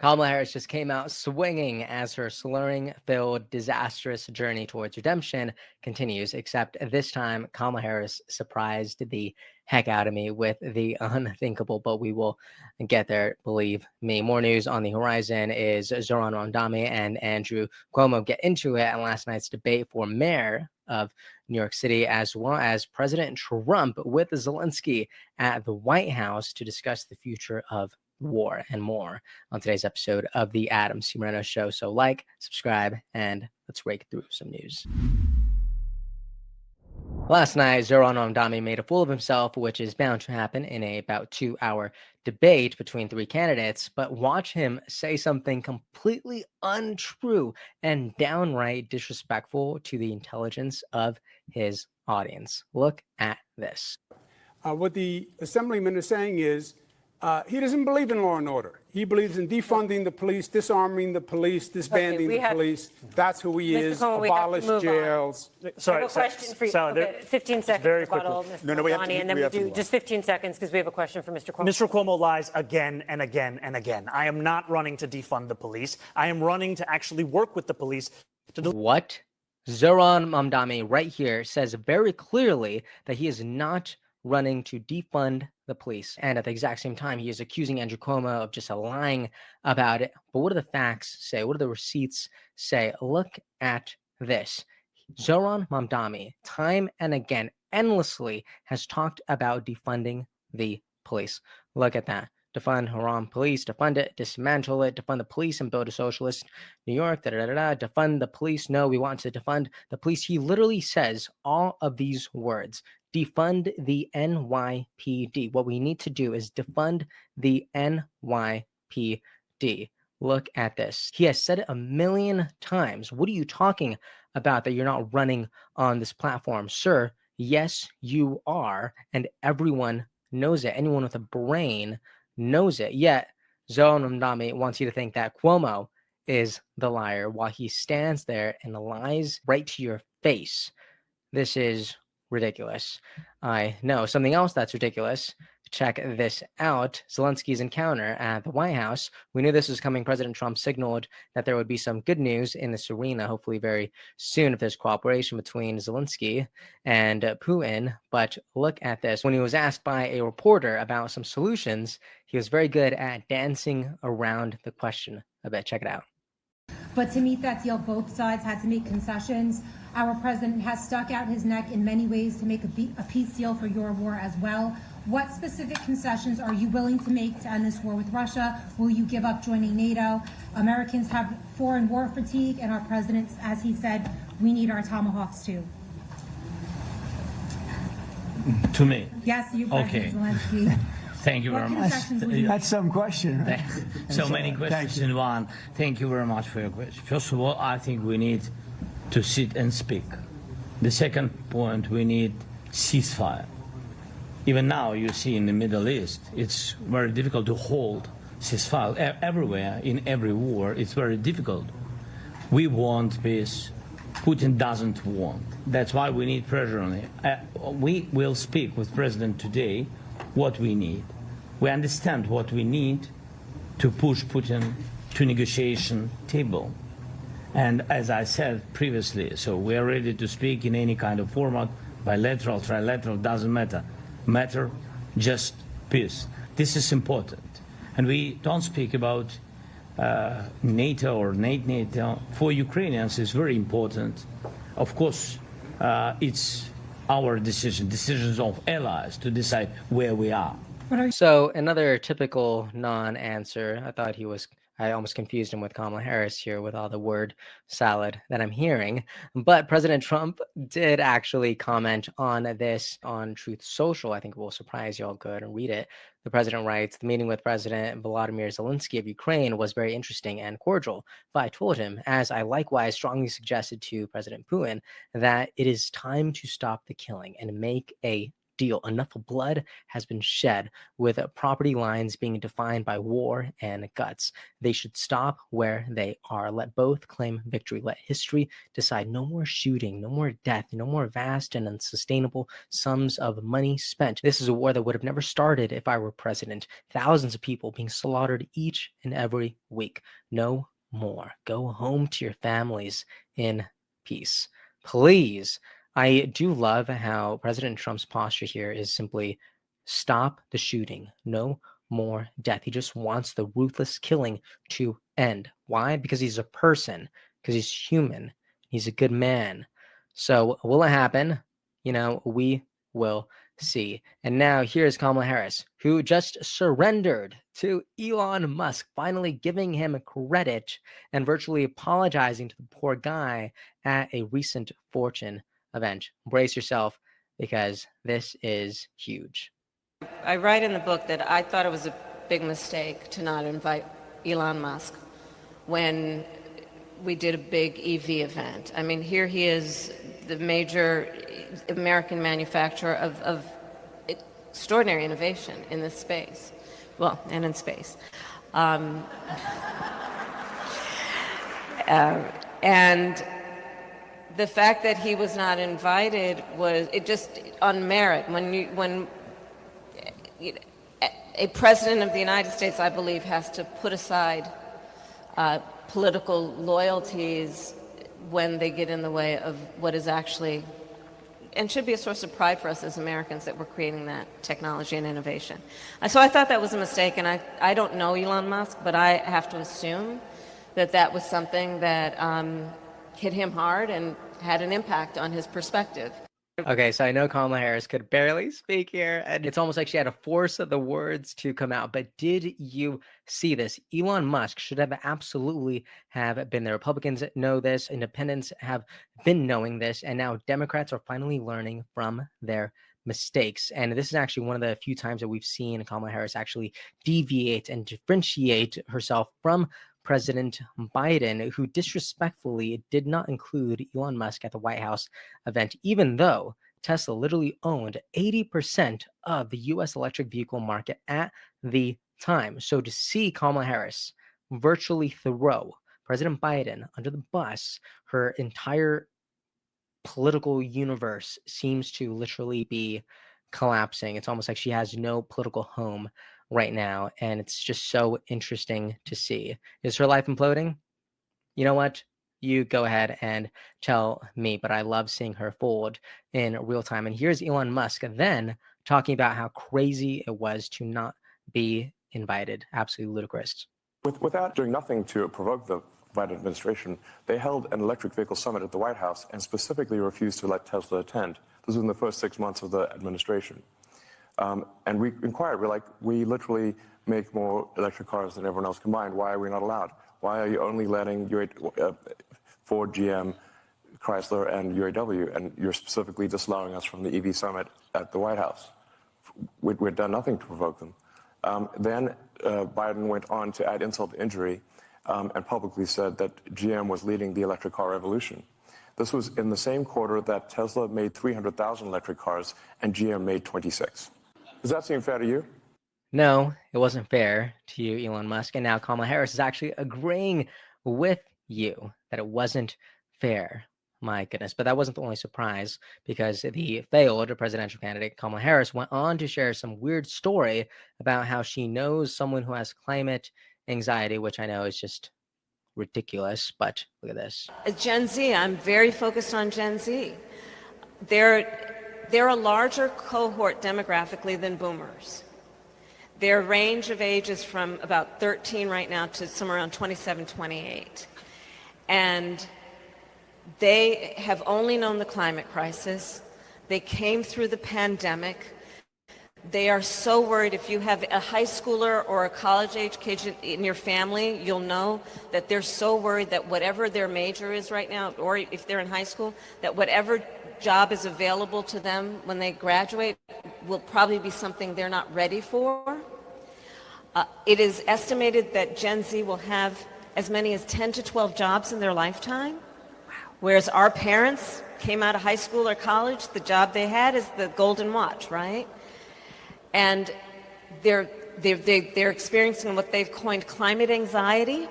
Kamala Harris just came out swinging as her slurring-filled, disastrous journey towards redemption continues, except this time Kamala Harris surprised the heck out of me with the unthinkable, but we will get there, believe me. More news on the horizon is Zoran Rondami and Andrew Cuomo get into it at last night's debate for mayor of New York City, as well as President Trump with Zelenskyy at the White House to discuss the future of war and more on today's episode of the Adam C. Moreno Show. So like, subscribe, and let's rake through some news. Last night, Zoran Rondami made a fool of himself, which is bound to happen in a about 2-hour debate between three candidates, but watch him say something completely untrue and downright disrespectful to the intelligence of his audience. Look at this. What the assemblyman is saying is he doesn't believe in law and order. He believes in defunding the police, disarming the police, disbanding the police. That's who he is. Abolish jails. Sorry, I have a question for you. Okay, 15 seconds. Very rebuttal, quickly. Mr. Rondani, and then we do just 15 seconds because we have a question for Mr. Cuomo. Mr. Cuomo lies again and again and again. I am not running to defund the police. I am running to actually work with the police to do. What? Zoran Rondami right here says very clearly that he is not running to defund the police. And at the exact same time, he is accusing Andrew Cuomo of just lying about it. But what do the facts say? What do the receipts say? Look at this. Zoran Rondami, time and again, endlessly has talked about defunding the police. Look at that. Defund Haram police, defund it, dismantle it, defund the police and build a socialist New York, defund the police. No, we want to defund the police. He literally says all of these words. Defund the NYPD. What we need to do is defund the NYPD. Look at this. He has said it a million times. What are you talking about that you're not running on this platform? Sir, yes, you are. And everyone knows it. Anyone with a brain knows it. Yet, Zoran Rondami wants you to think that Cuomo is the liar while he stands there and lies right to your face. This is ridiculous. I know something else that's ridiculous. Check this out. Zelenskyy's encounter at the White House. We knew this was coming. President Trump signaled that there would be some good news in this arena, hopefully very soon, if there's cooperation between Zelenskyy and Putin. But look at this. When he was asked by a reporter about some solutions, he was very good at dancing around the question a bit. Check it out. But to meet that deal, both sides had to make concessions. Our president has stuck out his neck in many ways to make a peace deal for your war as well. What specific concessions are you willing to make to end this war with Russia? Will you give up joining NATO? Americans have foreign war fatigue, and our president, as he said, we need our tomahawks too. To me? Yes, you, President Zelenskyy. Thank you very much. That's some question, right? So many questions in one. Thank you very much for your question. First of all, I think we need to sit and speak. The second point, we need ceasefire. Even now, you see in the Middle East, it's very difficult to hold ceasefire. Everywhere, in every war, it's very difficult. We want peace. Putin doesn't want. That's why we need pressure on him. We will speak with President today what we need. We understand what we need to push Putin to negotiation table. And as I said previously, so we are ready to speak in any kind of format, bilateral, trilateral, doesn't matter. Matter just peace. This is important. And we don't speak about NATO or NATO. For Ukrainians, it's very important. Of course, it's our decisions of allies to decide where we are. So another typical non-answer. I almost confused him with Kamala Harris here with all the word salad that I'm hearing. But President Trump did actually comment on this on Truth Social. I think it will surprise you all. Go ahead and read it. The president writes, the meeting with President Volodymyr Zelenskyy of Ukraine was very interesting and cordial. But I told him, as I likewise strongly suggested to President Putin, that it is time to stop the killing and make a deal. Enough blood has been shed, with property lines being defined by war and guts. They should stop where they are. Let both claim victory. Let history decide. No more shooting, no more death, no more vast and unsustainable sums of money spent. This is a war that would have never started if I were president. Thousands of people being slaughtered each and every week. No more. Go home to your families in peace. Please. I do love how President Trump's posture here is simply stop the shooting. No more death. He just wants the ruthless killing to end. Why? Because he's a person, because he's human. He's a good man. So will it happen? We will see. And now here's Kamala Harris, who just surrendered to Elon Musk, finally giving him credit and virtually apologizing to the poor guy at a recent Fortune event. Brace yourself, because this is huge. I write in the book that I thought it was a big mistake to not invite Elon Musk when we did a big EV event. I mean, here he is, the major American manufacturer of extraordinary innovation in this space. Well, and in space. And the fact that he was not invited was just on merit. When a president of the United States, I believe, has to put aside political loyalties when they get in the way of what is actually, and should be a source of pride for us as Americans, that we're creating that technology and innovation. So I thought that was a mistake, and I don't know Elon Musk, but I have to assume that that was something that hit him hard and had an impact on his perspective. Okay, so I know Kamala Harris could barely speak here, and it's almost like she had to force the words to come out. But did you see this? Elon Musk should have absolutely have been there. Republicans know this, independents have been knowing this, and now Democrats are finally learning from their mistakes. And this is actually one of the few times that we've seen Kamala Harris actually deviate and differentiate herself from President Biden, who disrespectfully did not include Elon Musk at the White House event, even though Tesla literally owned 80% of the US electric vehicle market at the time. So to see Kamala Harris virtually throw President Biden under the bus, her entire political universe seems to literally be collapsing. It's almost like she has no political home right now, and it's just so interesting to see. Is her life imploding? You know what? You go ahead and tell me, but I love seeing her fold in real time. And here's Elon Musk then talking about how crazy it was to not be invited. Absolutely ludicrous. Without doing nothing to provoke the Biden administration, they held an electric vehicle summit at the White House and specifically refused to let Tesla attend. This was in the first 6 months of the administration. And we inquired, we literally make more electric cars than everyone else combined. Why are we not allowed? Why are you only letting Ford, GM, Chrysler, and UAW, and you're specifically disallowing us from the EV summit at the White House? We'd done nothing to provoke them. Then Biden went on to add insult to injury and publicly said that GM was leading the electric car revolution. This was in the same quarter that Tesla made 300,000 electric cars and GM made 26. Does that seem fair to you? No, it wasn't fair to you, Elon Musk. And now Kamala Harris is actually agreeing with you that it wasn't fair. My goodness. But that wasn't the only surprise, because the failed presidential candidate Kamala Harris went on to share some weird story about how she knows someone who has climate anxiety, which I know is just ridiculous. But look at this. Gen Z, I'm very focused on Gen Z. They're a larger cohort demographically than boomers. Their range of age is from about 13 right now to somewhere around 27, 28. And they have only known the climate crisis. They came through the pandemic. They are so worried. If you have a high schooler or a college-age kid in your family, you'll know that they're so worried that whatever their major is right now, or if they're in high school, that whatever job is available to them when they graduate will probably be something they're not ready for. It is estimated that Gen Z will have as many as 10 to 12 jobs in their lifetime, whereas our parents came out of high school or college, the job they had is the golden watch, right? And they're experiencing what they've coined climate anxiety,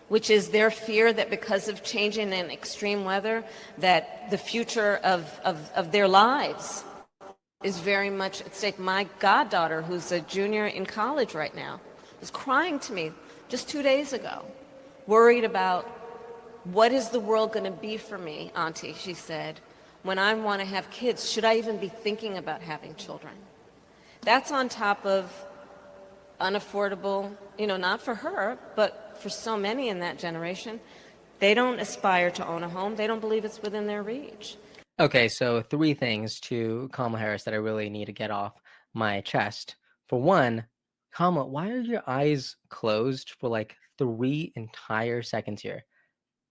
which is their fear that because of changing and extreme weather, that the future of their lives is very much at stake. My goddaughter, who's a junior in college right now, was crying to me just 2 days ago, worried about what is the world going to be for me, Auntie, she said, when I want to have kids. Should I even be thinking about having children? That's on top of unaffordable, not for her, but for so many in that generation. They don't aspire to own a home. They don't believe it's within their reach. Okay, so 3 things to Kamala Harris that I really need to get off my chest. For one, Kamala, why are your eyes closed for like 3 entire seconds here?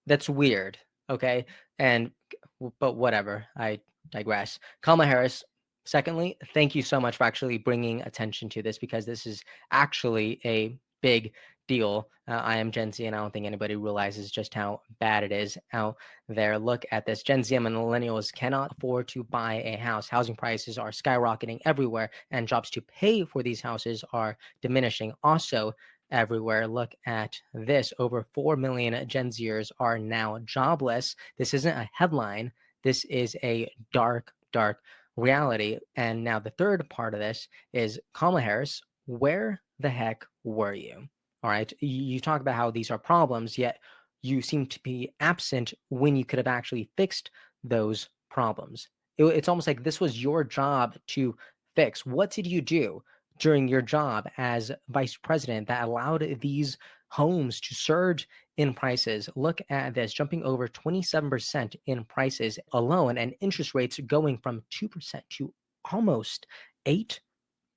That's weird, okay? But whatever, I digress. Kamala Harris, secondly, thank you so much for actually bringing attention to this, because this is actually a big deal. I am Gen Z, and I don't think anybody realizes just how bad it is out there. Look at this. Gen Z and millennials cannot afford to buy a house. Housing prices are skyrocketing everywhere, and jobs to pay for these houses are diminishing also everywhere. Look at this. Over 4 million Gen Zers are now jobless. This isn't a headline. This is a dark, dark reality. And now the third part of this is, Kamala Harris, where the heck were you? All right. You talk about how these are problems, yet you seem to be absent when you could have actually fixed those problems. It's almost like this was your job to fix. What did you do during your job as vice president that allowed these homes to surge in prices? Look at this, jumping over 27% in prices alone, and interest rates going from 2% to almost 8%.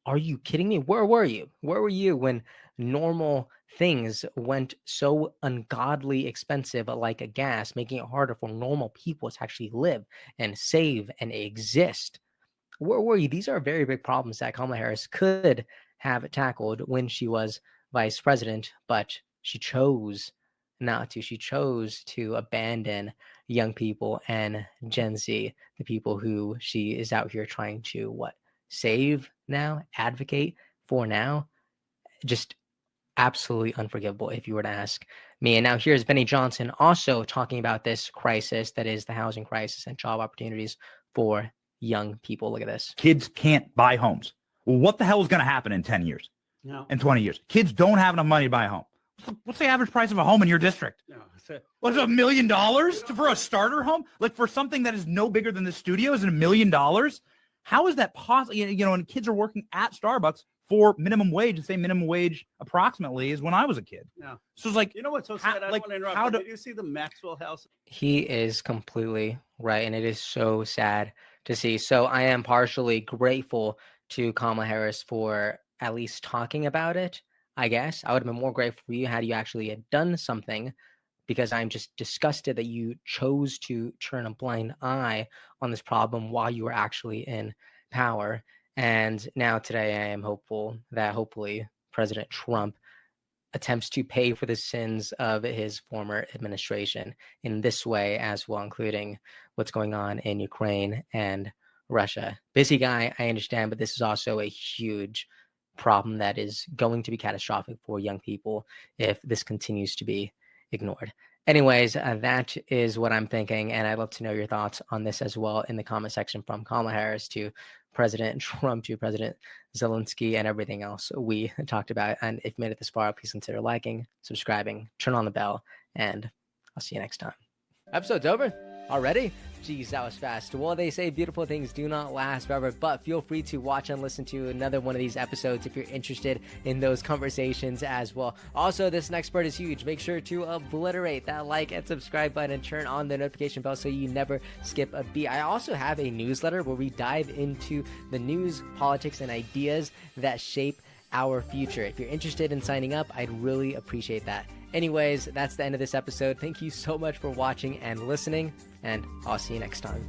Are you kidding me? Where were you? Where were you when normal things went so ungodly expensive, like a gas, making it harder for normal people to actually live and save and exist? Where were you? These are very big problems that Kamala Harris could have tackled when she was vice president, but she chose not to. She chose to abandon young people and Gen Z, the people who she is out here trying to save now, advocate for now. Just absolutely unforgivable, if you were to ask me. And now here's Benny Johnson also talking about this crisis that is the housing crisis and job opportunities for young people. Look at this. Kids can't buy homes. Well, what the hell is going to happen in 10 years? No. In 20 years? Kids don't have enough money to buy a home. What's the average price of a home in your district? No, What is it, $1 million for a starter home? Like, for something that is no bigger than the studio, is it $1 million? How is that possible? And kids are working at Starbucks for minimum wage, the same minimum wage approximately as when I was a kid. no. So it's like, What's so sad? I don't want to interrupt. Did you see the Maxwell House? He is completely right, and it is so sad to see. So I am partially grateful to Kamala Harris for at least talking about it, I guess. I would have been more grateful for you had you actually had done something, because I'm just disgusted that you chose to turn a blind eye on this problem while you were actually in power. And now today I am hopeful that hopefully President Trump attempts to pay for the sins of his former administration in this way as well, including what's going on in Ukraine and Russia. Busy guy, I understand, but this is also a huge problem that is going to be catastrophic for young people if this continues to be ignored. Anyways, that is what I'm thinking, and I'd love to know your thoughts on this as well in the comment section, from Kamala Harris to President Trump to President Zelenskyy and everything else we talked about. And if you made it this far, please consider liking, subscribing, turn on the bell, and I'll see you next time. Episode's over already? Geez, that was fast. Well, they say beautiful things do not last forever, but feel free to watch and listen to another one of these episodes if you're interested in those conversations as well. Also, this next part is huge. Make sure to obliterate that like and subscribe button and turn on the notification bell so you never skip a beat. I also have a newsletter where we dive into the news, politics, and ideas that shape our future. If you're interested in signing up, I'd really appreciate that. Anyways, that's the end of this episode. Thank you so much for watching and listening, and I'll see you next time.